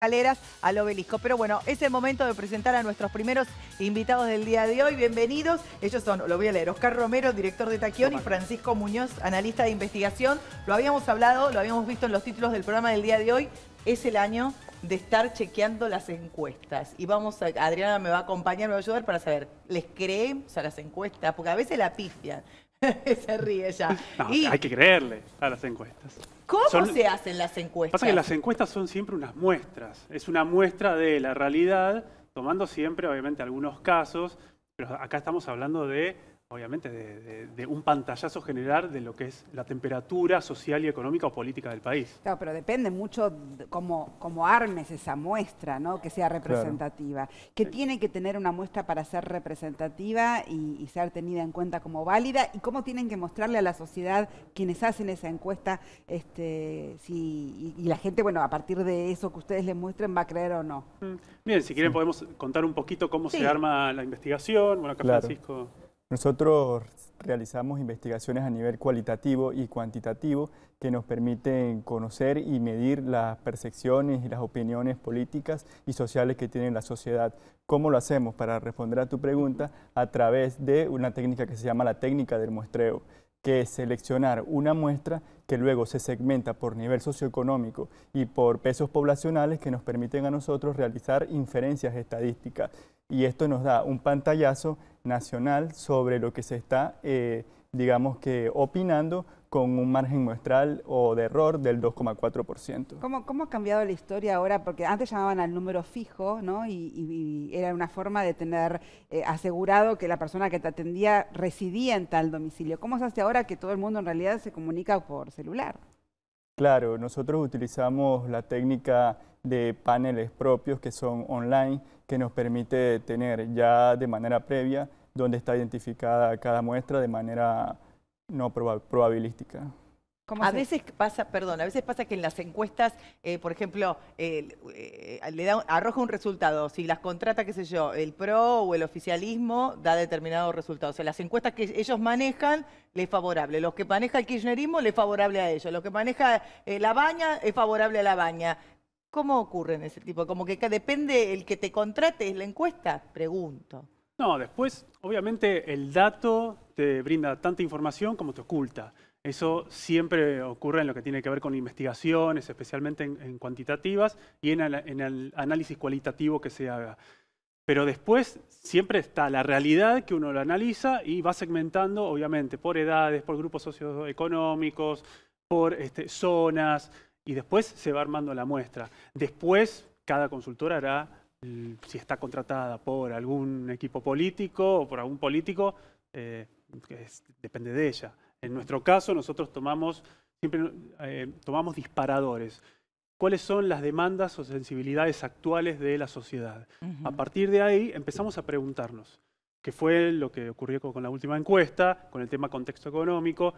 Escaleras al obelisco. Pero bueno, es el momento de presentar a nuestros primeros invitados del día de hoy. Bienvenidos. Ellos son, lo voy a leer, Oscar Romero, director de Taquión, y Francisco Muñoz, analista de investigación. Lo habíamos hablado, lo habíamos visto en los títulos del programa del día de hoy. Es el año de estar chequeando las encuestas. Y vamos a, Adriana me va a acompañar, me va a ayudar para saber, ¿les creemos a las encuestas? Porque a veces la pifian. Se ríe ya. No, Y, hay que creerle a las encuestas. ¿cómo se hacen las encuestas? Pasa que las encuestas son siempre unas muestras. Es una muestra de la realidad, tomando siempre, obviamente, algunos casos, pero acá estamos hablando de, obviamente, de un pantallazo general de lo que es la temperatura social y económica o política del país. Claro, pero depende mucho de cómo armes esa muestra, ¿no? Que sea representativa. Claro. ¿Qué tiene que tener una muestra para ser representativa y ser tenida en cuenta como válida? ¿Y cómo tienen que mostrarle a la sociedad quienes hacen esa encuesta y la gente, bueno, a partir de eso que ustedes les muestren, va a creer o no? Bien, si quieren podemos contar un poquito cómo se arma la investigación. Bueno, acá Francisco. Nosotros realizamos investigaciones a nivel cualitativo y cuantitativo que nos permiten conocer y medir las percepciones y las opiniones políticas y sociales que tiene la sociedad. ¿Cómo lo hacemos? Para responder a tu pregunta, a través de una técnica que se llama la técnica del muestreo, que es seleccionar una muestra que luego se segmenta por nivel socioeconómico y por pesos poblacionales que nos permiten a nosotros realizar inferencias estadísticas. Y esto nos da un pantallazo nacional sobre lo que se está, digamos que, opinando con un margen muestral o de error del 2,4%. ¿Cómo ha cambiado la historia ahora? Porque antes llamaban al número fijo, ¿no? Y era una forma de tener asegurado que la persona que te atendía residía en tal domicilio. ¿Cómo se hace ahora que todo el mundo en realidad se comunica por celular? Claro, nosotros utilizamos la técnica de paneles propios que son online, que nos permite tener ya de manera previa dónde está identificada cada muestra de manera no probabilística. A veces pasa, perdón, a veces pasa que en las encuestas, por ejemplo, arroja un resultado. Si las contrata, qué sé yo, el PRO o el oficialismo, da determinado resultado. O sea, las encuestas que ellos manejan, le es favorable. Los que maneja el kirchnerismo, le es favorable a ellos. Los que maneja la Baña, es favorable a la Baña. ¿Cómo ocurre en ese tipo? Como que depende el que te contrate, ¿es la encuesta? Pregunto. No, después, obviamente, el dato te brinda tanta información como te oculta. Eso siempre ocurre en lo que tiene que ver con investigaciones, especialmente en cuantitativas y en el análisis cualitativo que se haga. Pero después siempre está la realidad que uno lo analiza y va segmentando, obviamente, por edades, por grupos socioeconómicos, por zonas, y después se va armando la muestra. Después, cada consultora hará, si está contratada por algún equipo político o por algún político, depende de ella. En nuestro caso, nosotros siempre tomamos disparadores. ¿Cuáles son las demandas o sensibilidades actuales de la sociedad? A partir de ahí empezamos a preguntarnos, que fue lo que ocurrió con la última encuesta, con el tema contexto económico,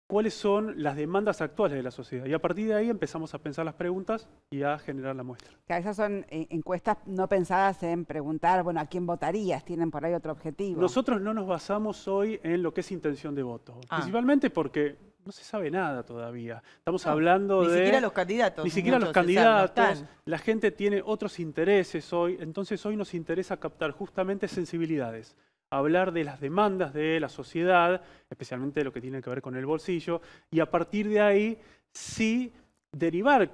¿cuáles son las demandas actuales de la sociedad? Y a partir de ahí empezamos a pensar las preguntas y a generar la muestra. Que esas son encuestas no pensadas en preguntar, bueno, ¿a quién votarías? Tienen por ahí otro objetivo. Nosotros no nos basamos hoy en lo que es intención de voto, principalmente porque no se sabe nada todavía. Estamos hablando ni siquiera los candidatos. Ni siquiera los candidatos. La gente tiene otros intereses hoy, entonces hoy nos interesa captar justamente sensibilidades. Hablar de las demandas de la sociedad, especialmente de lo que tiene que ver con el bolsillo, y a partir de ahí sí derivar.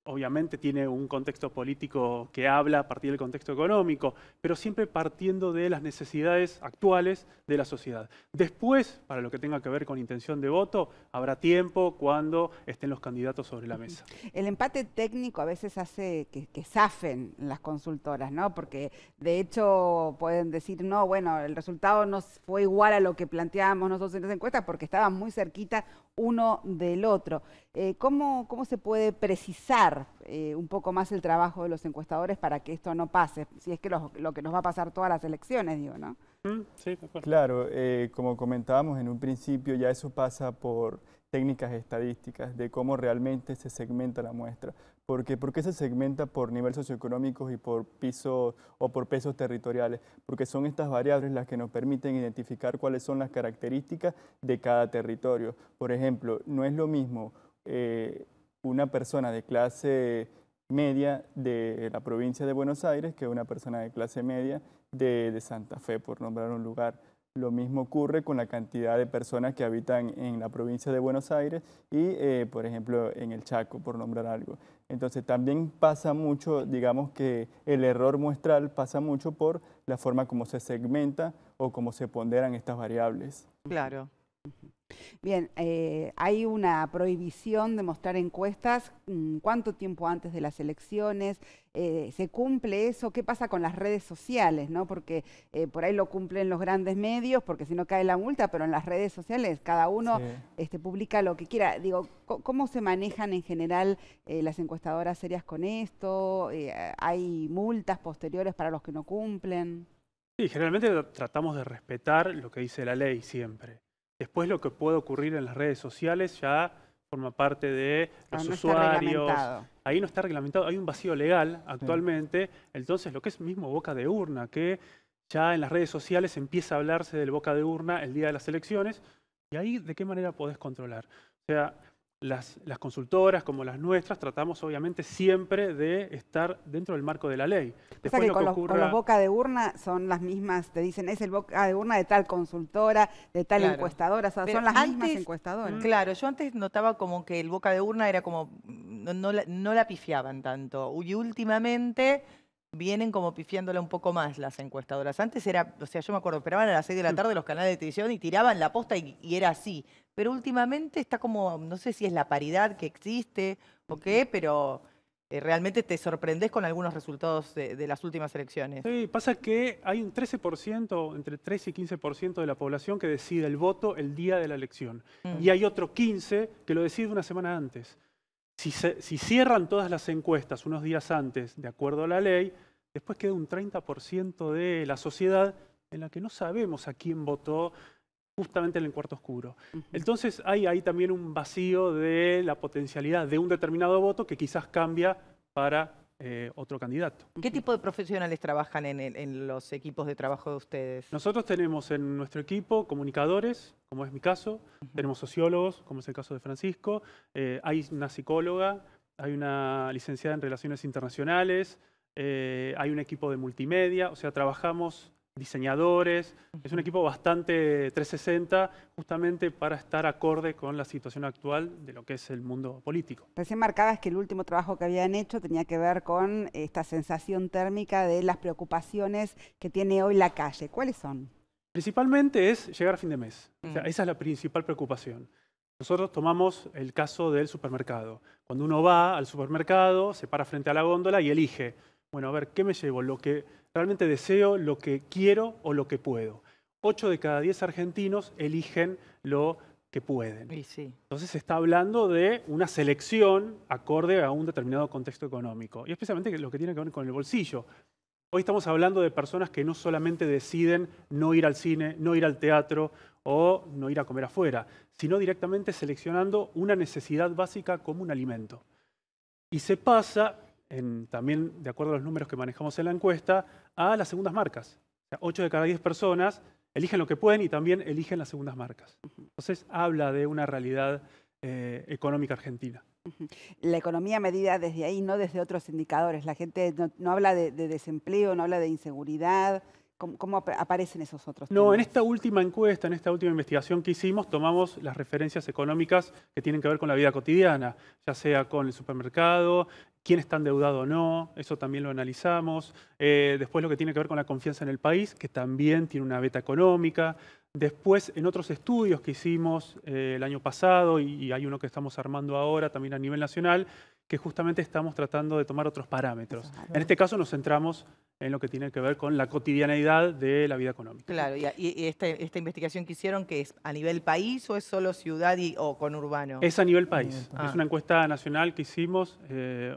Obviamente tiene un contexto político que habla a partir del contexto económico, pero siempre partiendo de las necesidades actuales de la sociedad. Después, para lo que tenga que ver con intención de voto, habrá tiempo cuando estén los candidatos sobre la mesa. El empate técnico a veces hace que zafen las consultoras, ¿no? Porque de hecho pueden decir, no, bueno, el resultado no fue igual a lo que planteábamos nosotros en las encuestas porque estaban muy cerquita uno del otro. ¿Cómo se puede precisar un poco más el trabajo de los encuestadores para que esto no pase? Si es que lo que nos va a pasar todas las elecciones, digo, ¿no? Sí, de acuerdo. Claro, como comentábamos en un principio, ya eso pasa por técnicas estadísticas de cómo realmente se segmenta la muestra. ¿Por qué se segmenta por nivel socioeconómico y por pisos o por pesos territoriales? Porque son estas variables las que nos permiten identificar cuáles son las características de cada territorio. Por ejemplo, no es lo mismo una persona de clase media de la provincia de Buenos Aires que una persona de clase media de Santa Fe, por nombrar un lugar. Lo mismo ocurre con la cantidad de personas que habitan en la provincia de Buenos Aires y, por ejemplo, en el Chaco, por nombrar algo. Entonces, también pasa mucho, digamos que el error muestral pasa mucho por la forma como se segmenta o cómo se ponderan estas variables. Claro. Bien, hay una prohibición de mostrar encuestas. ¿Cuánto tiempo antes de las elecciones? ¿Se cumple eso? ¿Qué pasa con las redes sociales, ¿no? Porque por ahí lo cumplen los grandes medios, porque si no cae la multa, pero en las redes sociales cada uno publica lo que quiera. Digo, ¿cómo se manejan en general las encuestadoras serias con esto? ¿Hay multas posteriores para los que no cumplen? Sí, generalmente tratamos de respetar lo que dice la ley siempre. Después lo que puede ocurrir en las redes sociales ya forma parte de los usuarios. Ahí no está reglamentado, hay un vacío legal actualmente. Entonces lo que es mismo boca de urna, que ya en las redes sociales empieza a hablarse del boca de urna el día de las elecciones, y ahí ¿de qué manera podés controlar? O sea, las consultoras como las nuestras tratamos obviamente siempre de estar dentro del marco de la ley. Después que con los boca de urna son las mismas, te dicen es el boca de urna de tal consultora, de tal encuestadora, o sea, son las mismas encuestadoras. Claro, yo antes notaba como que el boca de urna era como, no la pifiaban tanto, y últimamente vienen como pifiándola un poco más las encuestadoras. Antes era, o sea, yo me acuerdo, esperaban a las 6 de la tarde los canales de televisión y tiraban la posta y era así. Pero últimamente está como, no sé si es la paridad que existe o qué, pero realmente te sorprendés con algunos resultados de las últimas elecciones. Sí, pasa que hay un 13%, entre 13 y 15% de la población que decide el voto el día de la elección. Y hay otro 15% que lo decide una semana antes. Si cierran todas las encuestas unos días antes, de acuerdo a la ley, después queda un 30% de la sociedad en la que no sabemos a quién votó justamente en el cuarto oscuro. Entonces hay ahí también un vacío de la potencialidad de un determinado voto que quizás cambia para otro candidato. ¿Qué tipo de profesionales trabajan en los equipos de trabajo de ustedes? Nosotros tenemos en nuestro equipo comunicadores, como es mi caso, tenemos sociólogos, como es el caso de Francisco, hay una psicóloga, hay una licenciada en Relaciones Internacionales, hay un equipo de multimedia, o sea, trabajamos diseñadores, es un equipo bastante 360 justamente para estar acorde con la situación actual de lo que es el mundo político. Recién marcabas que el último trabajo que habían hecho tenía que ver con esta sensación térmica de las preocupaciones que tiene hoy la calle. ¿Cuáles son? Principalmente es llegar a fin de mes. O sea, esa es la principal preocupación. Nosotros tomamos el caso del supermercado. Cuando uno va al supermercado, se para frente a la góndola y elige, bueno, a ver, ¿qué me llevo? ¿Lo que realmente deseo, lo que quiero o lo que puedo? 8 de cada 10 argentinos eligen lo que pueden. Entonces se está hablando de una selección acorde a un determinado contexto económico. Y especialmente lo que tiene que ver con el bolsillo. Hoy estamos hablando de personas que no solamente deciden no ir al cine, no ir al teatro o no ir a comer afuera, sino directamente seleccionando una necesidad básica como un alimento. Y se pasa, también de acuerdo a los números que manejamos en la encuesta, a las segundas marcas. O sea, 8 de cada 10 personas eligen lo que pueden y también eligen las segundas marcas. Entonces habla de una realidad económica argentina. La economía medida desde ahí, no desde otros indicadores. La gente no habla de desempleo, no habla de inseguridad. ¿Cómo aparecen esos otros temas? No, en esta última encuesta, en esta última investigación que hicimos, tomamos las referencias económicas que tienen que ver con la vida cotidiana, ya sea con el supermercado, quién está endeudado o no, eso también lo analizamos. Después lo que tiene que ver con la confianza en el país, que también tiene una beta económica. Después, en otros estudios que hicimos el año pasado, y hay uno que estamos armando ahora también a nivel nacional, que justamente estamos tratando de tomar otros parámetros. En este caso nos centramos en lo que tiene que ver con la cotidianeidad de la vida económica. Claro, y esta investigación que hicieron, ¿que es a nivel país o es solo ciudad o conurbano? Es a nivel país. Es una encuesta nacional que hicimos,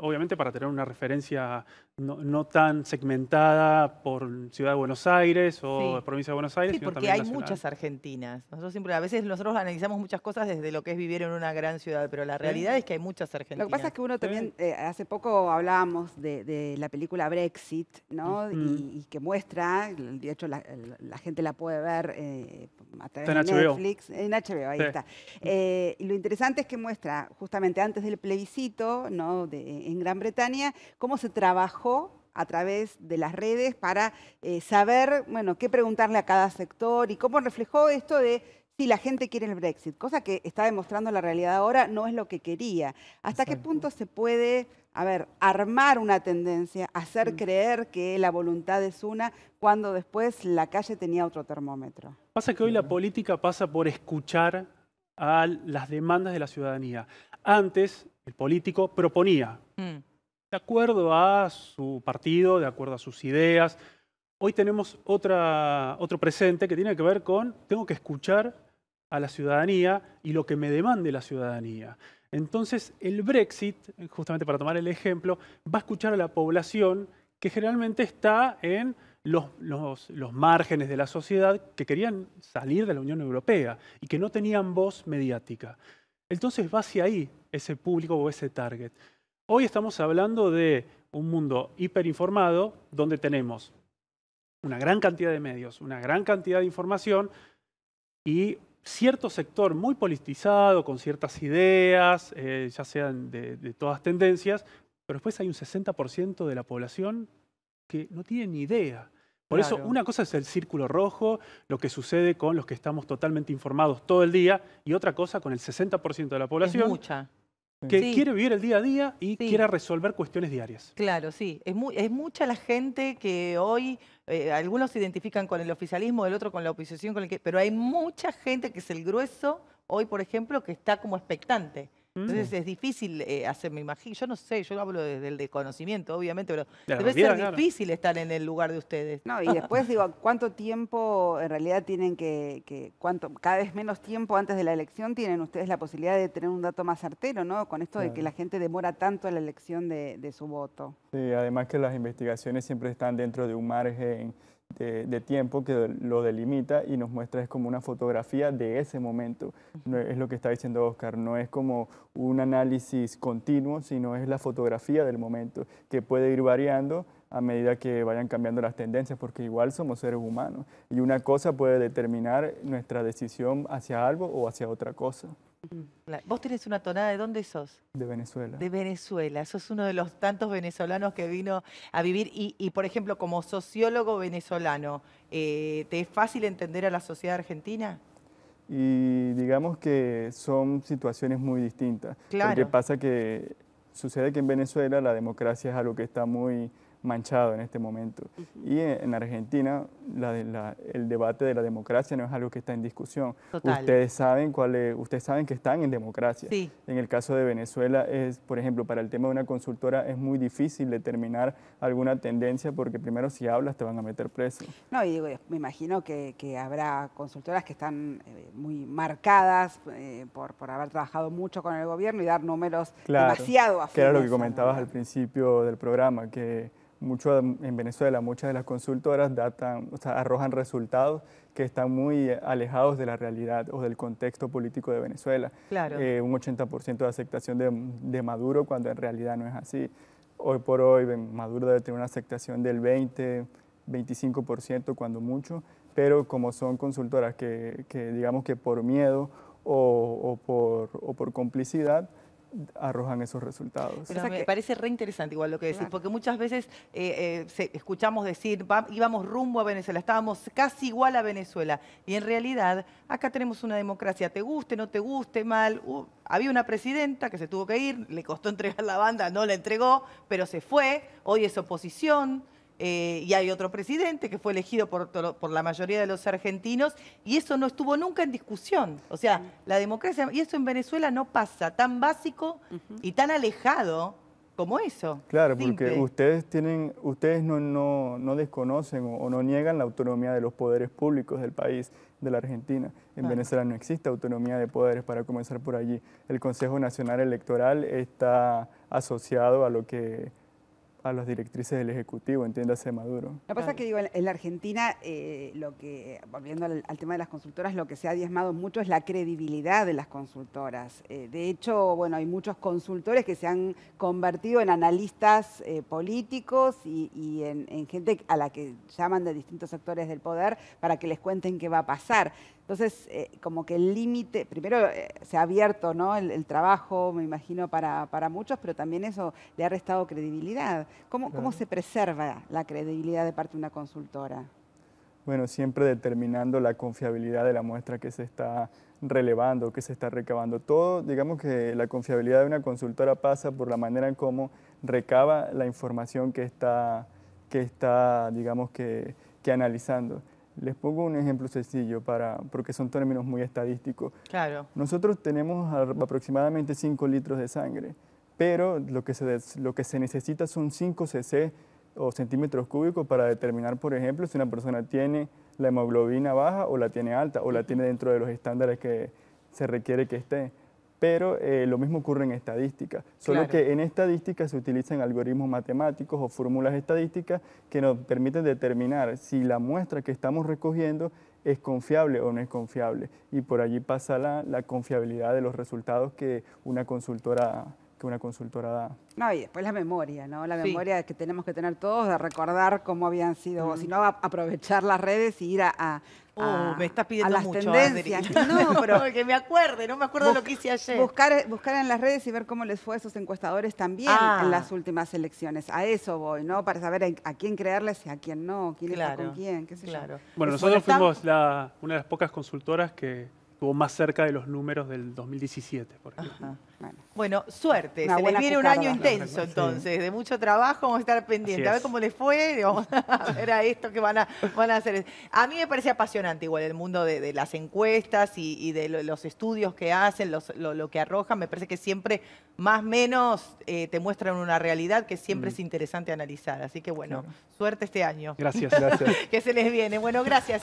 obviamente para tener una referencia no tan segmentada por Ciudad de Buenos Aires o Provincia de Buenos Aires, sino también porque hay nacional. Muchas argentinas. A veces nosotros analizamos muchas cosas desde lo que es vivir en una gran ciudad, pero la realidad es que hay muchas argentinas. Lo que pasa es que uno también, hace poco hablábamos de la película Brexit, ¿no? ¿no? Y que muestra, de hecho la gente la puede ver a través Está en de HBO. Netflix, en HBO, ahí Sí. está. Y lo interesante es que muestra justamente antes del plebiscito, ¿no? En Gran Bretaña, cómo se trabajó a través de las redes para saber, bueno, qué preguntarle a cada sector y cómo reflejó esto de si la gente quiere el Brexit, cosa que está demostrando la realidad ahora, no es lo que quería. ¿Hasta qué Exacto. punto se puede, a ver, armar una tendencia, hacer creer que la voluntad es una, cuando después la calle tenía otro termómetro? Pasa que hoy la política pasa por escuchar a las demandas de la ciudadanía. Antes, el político proponía, Mm. de acuerdo a su partido, de acuerdo a sus ideas. Hoy tenemos otro presente que tiene que ver con, tengo que escuchar a la ciudadanía y lo que me demande la ciudadanía. Entonces, el Brexit, justamente para tomar el ejemplo, va a escuchar a la población que generalmente está en los márgenes de la sociedad que querían salir de la Unión Europea y que no tenían voz mediática. Entonces va hacia ahí ese público o ese target. Hoy estamos hablando de un mundo hiperinformado donde tenemos una gran cantidad de medios, una gran cantidad de información y cierto sector muy politizado, con ciertas ideas, ya sean de todas tendencias, pero después hay un 60% de la población que no tiene ni idea. Por eso, Claro. una cosa es el círculo rojo, lo que sucede con los que estamos totalmente informados todo el día, y otra cosa con el 60% de la Es población mucha. que Sí. quiere vivir el día a día y Sí. quiere resolver cuestiones diarias. Claro, sí. Es mucha la gente que hoy, algunos se identifican con el oficialismo, el otro con la oposición, pero hay mucha gente que es el grueso hoy, por ejemplo, que está como expectante. Entonces es difícil hacer, me imagino, yo no sé, yo hablo desde el desconocimiento, obviamente, pero De la debe ser realidad, claro. difícil estar en el lugar de ustedes. No, y después digo, ¿cuánto tiempo en realidad tienen cada vez menos tiempo antes de la elección tienen ustedes la posibilidad de tener un dato más certero, ¿no? Con esto de que Claro. la gente demora tanto en la elección de su voto. Sí, además que las investigaciones siempre están dentro de un margen de tiempo que lo delimita y nos muestra es como una fotografía de ese momento. No es lo que está diciendo Oscar, no es como un análisis continuo, sino es la fotografía del momento que puede ir variando a medida que vayan cambiando las tendencias, porque igual somos seres humanos y una cosa puede determinar nuestra decisión hacia algo o hacia otra cosa. Vos tenés una tonada, ¿de dónde sos? De Venezuela. De Venezuela. Sos uno de los tantos venezolanos que vino a vivir y por ejemplo, como sociólogo venezolano, ¿te es fácil entender a la sociedad argentina? Y digamos que son situaciones muy distintas. Claro. Porque pasa que sucede que en Venezuela la democracia es algo que está muy manchado en este momento. Y en Argentina el debate de la democracia no es algo que está en discusión. Total. Ustedes saben que están en democracia. Sí. En el caso de Venezuela por ejemplo, para el tema de una consultora es muy difícil determinar alguna tendencia porque primero si hablas te van a meter preso. No, y digo, me imagino que habrá consultoras que están muy marcadas por haber trabajado mucho con el gobierno y dar números demasiado afines. Que era lo que a comentabas al gobierno. principio del programa, que en Venezuela muchas de las consultoras arrojan resultados que están muy alejados de la realidad o del contexto político de Venezuela. Claro. Un 80% de aceptación de Maduro cuando en realidad no es así. Hoy por hoy Maduro debe tener una aceptación del 25% cuando mucho, pero como son consultoras que digamos que por miedo o por complicidad arrojan esos resultados. Pero O sea me que- parece re interesante igual lo que decís, Claro. porque muchas veces escuchamos decir, íbamos rumbo a Venezuela, estábamos casi igual a Venezuela. Y en realidad, acá tenemos una democracia, te guste, no te guste, mal. Había una presidenta que se tuvo que ir, le costó entregar la banda, no la entregó, pero se fue, hoy es oposición. Y hay otro presidente que fue elegido por la mayoría de los argentinos y eso no estuvo nunca en discusión. O sea, la democracia, y eso en Venezuela no pasa, tan básico y tan alejado como eso. Claro, Simple. porque ustedes no desconocen o no niegan la autonomía de los poderes públicos del país, de la Argentina. En Venezuela no existe autonomía de poderes, para comenzar por allí. El Consejo Nacional Electoral está asociado a lo que a las directrices del Ejecutivo, entiéndase Maduro. Lo que pasa es que digo, en la Argentina, volviendo al tema de las consultoras, lo que se ha diezmado mucho es la credibilidad de las consultoras. De hecho, bueno, hay muchos consultores que se han convertido en analistas políticos y en gente a la que llaman de distintos sectores del poder para que les cuenten qué va a pasar. Entonces, como que el límite, primero se ha abierto, ¿no?, el trabajo, me imagino, para muchos, pero también eso le ha restado credibilidad. ¿Cómo se preserva la credibilidad de parte de una consultora? Bueno, siempre determinando la confiabilidad de la muestra que se está relevando, que se está recabando. Todo, digamos que la confiabilidad de una consultora pasa por la manera en cómo recaba la información que está digamos que analizando. Les pongo un ejemplo sencillo porque son términos muy estadísticos. Claro. Nosotros tenemos aproximadamente 5 litros de sangre, pero lo que se necesita son 5 cc o centímetros cúbicos para determinar, por ejemplo, si una persona tiene la hemoglobina baja o la tiene alta o la tiene dentro de los estándares que se requiere que esté. Pero lo mismo ocurre en estadística, solo que en estadística se utilizan algoritmos matemáticos o fórmulas estadísticas que nos permiten determinar si la muestra que estamos recogiendo es confiable o no es confiable. Y por allí pasa la confiabilidad de los resultados que una consultora da. No, y después la memoria, ¿no? La memoria que tenemos que tener todos de recordar cómo habían sido, si no, aprovechar las redes y ir me estás pidiendo las mucho, tendencias. No, pero que me acuerde, no me acuerdo lo que hice ayer. Buscar en las redes y ver cómo les fue a esos encuestadores también en las últimas elecciones. A eso voy, ¿no? Para saber a quién creerles y a quién no, quién está con quién, qué sé yo. Bueno, nosotros fuimos una de las pocas consultoras que estuvo más cerca de los números del 2017, por ejemplo. Bueno, suerte. Una se les viene un cucarda. año intenso, entonces, de mucho trabajo. Vamos a estar pendientes, a ver cómo les fue, y vamos a ver a esto que van a hacer. A mí me parece apasionante igual el mundo de las encuestas y de los estudios que hacen, lo que arrojan. Me parece que siempre, más o menos, te muestran una realidad que siempre es interesante analizar. Así que bueno, suerte este año. Gracias. Que se les viene. Bueno, gracias.